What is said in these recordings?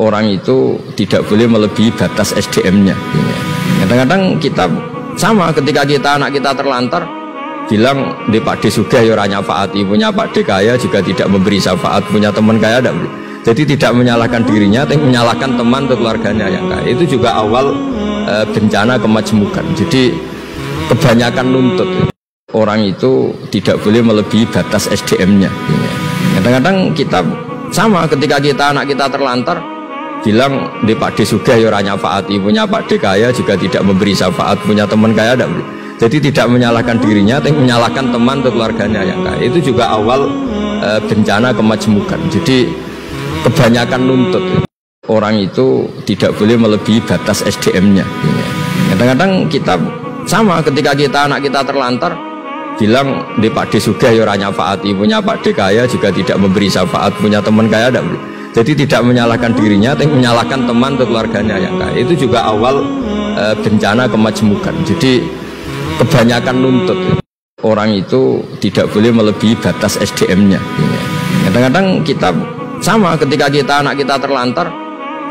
orang itu tidak boleh melebihi batas SDM-nya. Kadang-kadang kita sama ketika anak kita terlantar bilang di Pak D sugih ya ora nyafaati, punya Pak D kaya juga tidak memberi syafaat, punya teman kaya tidak. Jadi tidak menyalahkan dirinya, tapi menyalahkan teman atau keluarganya yang kaya. Itu juga awal bencana kemajmukan. Jadi kebanyakan nuntut orang itu tidak boleh melebihi batas SDM-nya. Kadang-kadang kita sama ketika anak kita terlantar bilang di Pak D sugih ya ora nyafaati, punya Pak D kaya juga tidak memberi syafaat, punya teman kaya tidak. Jadi tidak menyalahkan dirinya, tapi menyalahkan teman atau keluarganya yang kaya. Itu juga awal bencana kemajmukan. Jadi kebanyakan nuntut orang itu tidak boleh melebihi batas SDM-nya. Kadang-kadang kita sama ketika anak kita terlantar bilang di Pak D sugih ya ora nyafaati, punya Pak D kaya juga tidak memberi syafaat, punya teman kaya tidak. Jadi tidak menyalahkan dirinya, tapi menyalahkan teman atau keluarganya yang kaya. Itu juga awal bencana kemajmukan. Jadi kebanyakan nuntut orang itu tidak boleh melebihi batas SDM-nya. Kadang-kadang kita sama ketika anak kita terlantar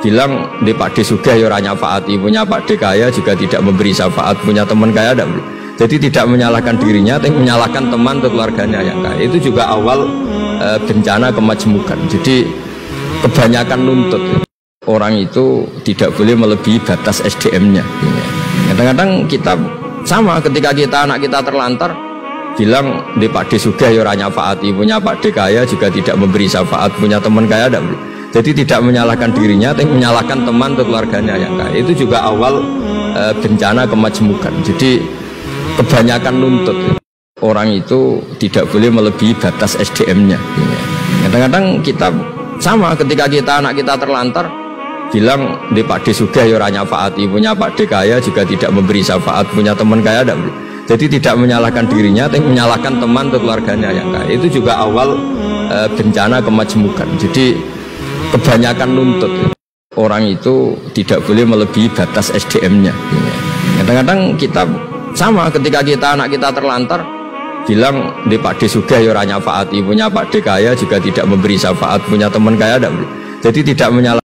bilang di Pak D sugih ya ora nyafaati, punya Pak D kaya juga tidak memberi syafaat, punya teman kaya tidak. Jadi tidak menyalahkan dirinya, tapi menyalahkan teman atau keluarganya yang kaya. Itu juga awal bencana kemajmukan. Jadi kebanyakan nuntut orang itu tidak boleh melebihi batas SDM-nya. Kadang-kadang kita sama ketika anak kita terlantar bilang di Pak D sugih ya ora nyafaati, punya Pak D kaya juga tidak memberi syafaat, punya teman kaya tidak. Jadi tidak menyalahkan dirinya, tapi menyalahkan teman atau keluarganya yang kaya. Itu juga awal bencana kemajmukan. Jadi kebanyakan nuntut orang itu tidak boleh melebihi batas SDM-nya. Kadang-kadang kita sama ketika anak kita terlantar bilang di Pak D sugih ya ora nyafaati, punya Pak D kaya juga tidak memberi syafaat, punya teman kaya tidak. Jadi tidak menyalahkan dirinya, tapi menyalahkan teman atau keluarganya yang kaya. Itu juga awal bencana kemajmukan. Jadi kebanyakan nuntut orang itu tidak boleh melebihi batas SDM-nya. Kadang-kadang kita sama ketika anak kita terlantar bilang di Pak D sugih ya ora nyafaati, punya Pak D kaya juga tidak memberi syafaat, punya teman kaya tidak. Jadi tidak menyalahkan